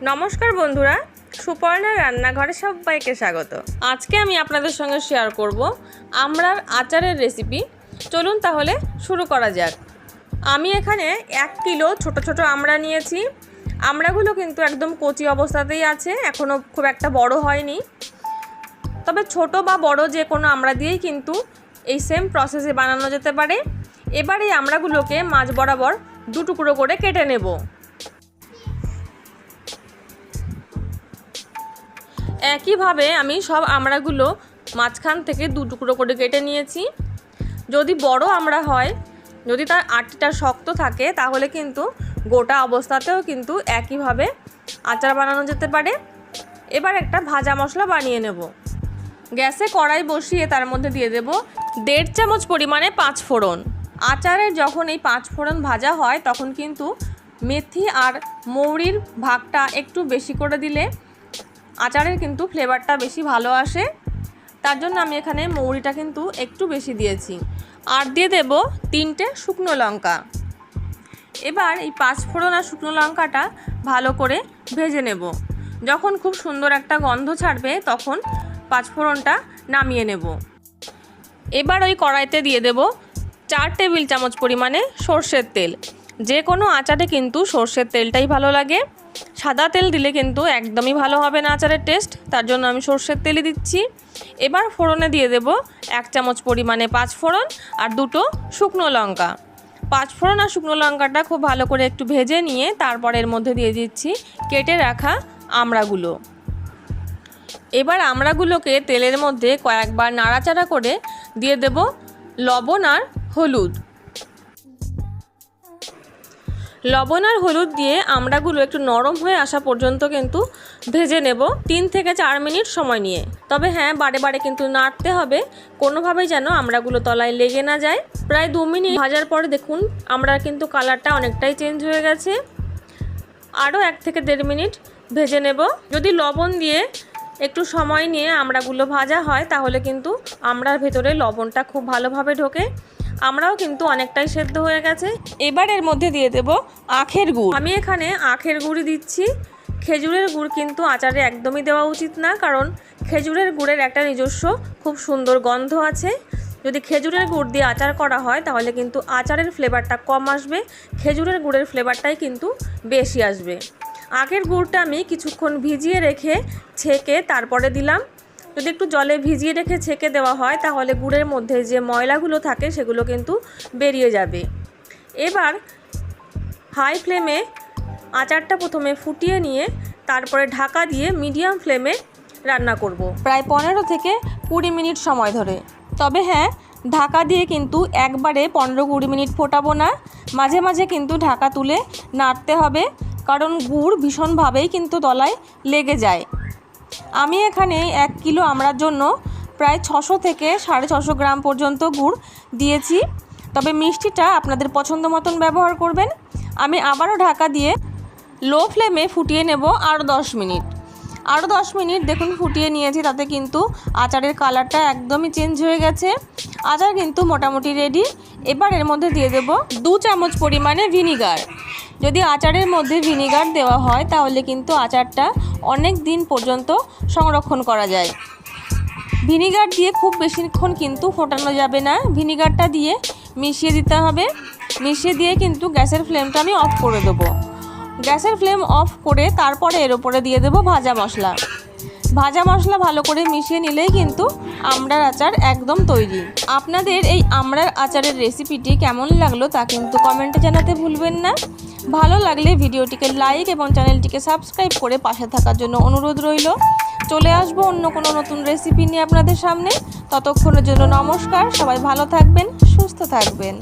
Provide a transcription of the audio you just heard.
নমস্কার বন্ধুরা, সুপর্ণার রান্নাঘরে সবাইকে স্বাগত। আজকে আমি আপনাদের সঙ্গে শেয়ার করব আমড়ার আচারের রেসিপি। চলুন তাহলে শুরু করা যাক। আমি এখানে 1 কিলো ছোট ছোট আমড়া নিয়েছি। আমড়াগুলো কিন্তু একদম কচি অবস্থাতেই আছে, এখনও খুব একটা বড় হয়নি। তবে ছোট বা বড় যে কোনো আমড়া দিয়েই কিন্তু এই সেম প্রসেসে বানানো যেতে পারে। এবার এই আমড়াগুলোকে মাঝ বরাবর 2 টুকরো করে কেটে নেব। একইভাবে আমি সব আমড়াগুলো মাঝখান থেকে 2 টুকরো করে কেটে নিয়েছি। যদি বড় আমড়া হয়, যদি তার আটিটা শক্ত থাকে, তাহলে কিন্তু গোটা অবস্থাতেও কিন্তু একইভাবে আচার বানানো যেতে পারে। এবার একটা ভাজা মশলা বানিয়ে নেব। গ্যাসে কড়াই বসিয়ে তার মধ্যে দিয়ে দেব 1.5 চামচ পরিমাণে 5 ফোড়ন। আচারের যখন এই 5 ফোড়ন ভাজা হয় তখন কিন্তু মেথি আর মৌরির ভাগটা একটু বেশি করে দিলে আচারের কিন্তু ফ্লেভারটা বেশি ভালো আসে। তার জন্য আমি এখানে মৌরিটা কিন্তু একটু বেশি দিয়েছি। আর দিয়ে দেব 3টে শুকনো লঙ্কা। এবার এই 5 ফোড়ন আর শুকনো লঙ্কাটা ভালো করে ভেজে নেব। যখন খুব সুন্দর একটা গন্ধ ছাড়বে তখন 5 ফোড়নটা নামিয়ে নেব। এবার ওই কড়াইতে দিয়ে দেব 4 টেবিল চামচ পরিমাণে সর্ষের তেল। যে কোনো আচারে কিন্তু সর্ষের তেলটাই ভালো লাগে, সাদা তেল দিলে কিন্তু একদমই ভালো হবে না আচারের টেস্ট। তার জন্য আমি সর্ষের তেলই দিচ্ছি। এবার ফোড়নে দিয়ে দেব 1 চামচ পরিমাণে 5 ফোড়ন আর 2টো শুকনো লঙ্কা। 5 ফোড়ন আর শুকনো লঙ্কাটা খুব ভালো করে একটু ভেজে নিয়ে তারপর এর মধ্যে দিয়ে দিচ্ছি কেটে রাখা আমড়াগুলো। এবার আমড়াগুলোকে তেলের মধ্যে কয়েকবার নাড়াচাড়া করে দিয়ে দেব লবণ আর হলুদ। লবণ আর হলুদ দিয়ে আমড়াগুলো একটু নরম হয়ে আসা পর্যন্ত কিন্তু ভেজে নেব 3 থেকে 4 মিনিট সময় নিয়ে। তবে হ্যাঁ, বারে বারে কিন্তু নাড়তে হবে, কোনোভাবেই যেন আমড়াগুলো তলায় লেগে না যায়। প্রায় 2 মিনিট ভাজার পরে দেখুন আমড়ার কিন্তু কালারটা অনেকটাই চেঞ্জ হয়ে গেছে। আরও 1 থেকে 1.5 মিনিট ভেজে নেব। যদি লবণ দিয়ে একটু সময় নিয়ে আমড়াগুলো ভাজা হয় তাহলে কিন্তু আমড়ার ভেতরে লবণটা খুব ভালোভাবে ঢোকে। আমরাও কিন্তু অনেকটাই সেদ্ধ হয়ে গেছে। এবার এর মধ্যে দিয়ে দেব আখের গুড়। আমি এখানে আখের গুড়ই দিচ্ছি। খেজুরের গুড় কিন্তু আচারে একদমই দেওয়া উচিত না, কারণ খেজুরের গুড়ের একটা নিজস্ব খুব সুন্দর গন্ধ আছে। যদি খেজুরের গুড় দিয়ে আচার করা হয় তাহলে কিন্তু আচারের ফ্লেভারটা কম আসবে, খেজুরের গুড়ের ফ্লেভারটাই কিন্তু বেশি আসবে। আখের গুড়টা আমি কিছুক্ষণ ভিজিয়ে রেখে ছেঁকে তারপরে দিলাম। যদি একটু জলে ভিজিয়ে রেখে ছেঁকে দেওয়া হয় তাহলে গুড়ের মধ্যে যে ময়লাগুলো থাকে সেগুলো কিন্তু বেরিয়ে যাবে। এবার হাই ফ্লেমে আচারটা প্রথমে ফুটিয়ে নিয়ে তারপরে ঢাকা দিয়ে মিডিয়াম ফ্লেমে রান্না করব প্রায় 15 থেকে 20 মিনিট সময় ধরে। তবে হ্যাঁ, ঢাকা দিয়ে কিন্তু একবারে 15-20 মিনিট ফোটাবো না, মাঝে মাঝে কিন্তু ঢাকা তুলে নাড়তে হবে, কারণ গুড় ভীষণভাবেই কিন্তু তলায় লেগে যায়। আমি এখানে 1 কিলো আমড়ার জন্য প্রায় 600 থেকে 650 গ্রাম পর্যন্ত গুড় দিয়েছি। তবে মিষ্টিটা আপনাদের পছন্দ মতন ব্যবহার করবেন। আমি আবারও ঢাকা দিয়ে লো ফ্লেমে ফুটিয়ে নেব আরও 10 মিনিট। আরও 10 মিনিট দেখুন ফুটিয়ে নিয়েছি, তাতে কিন্তু আচারের কালারটা একদমই চেঞ্জ হয়ে গেছে। আচার কিন্তু মোটামুটি রেডি। এবার এর মধ্যে দিয়ে দেব 2 চামচ পরিমাণে ভিনিগার। যদি আচারের মধ্যে ভিনিগার দেওয়া হয় তাহলে কিন্তু আচারটা অনেক দিন পর্যন্ত সংরক্ষণ করা যায়। ভিনিগার দিয়ে খুব বেশিক্ষণ কিন্তু ফোটানো যাবে না, ভিনিগারটা দিয়ে মিশিয়ে দিতে হবে। মিশিয়ে দিয়ে কিন্তু গ্যাসের ফ্লেমটা আমি অফ করে দেবো। গ্যাসের ফ্লেম অফ করে তারপরে এর উপরে দিয়ে দেবো ভাজা মশলা। ভাজা মশলা ভালো করে মিশিয়ে নিলেই কিন্তু আমড়ার আচার একদম তৈরি। আপনাদের এই আমড়ার আচারের রেসিপিটি কেমন লাগলো তা কিন্তু কমেন্টে জানাতে ভুলবেন না। ভালো লাগলে ভিডিওটিকে লাইক এবং চ্যানেলটিকে সাবস্ক্রাইব করে পাশে থাকার জন্য অনুরোধ রইল। চলে আসবো অন্য কোনো নতুন রেসিপি নিয়ে আপনাদের সামনে। ততক্ষণের জন্য নমস্কার। সবাই ভালো থাকবেন, সুস্থ থাকবেন।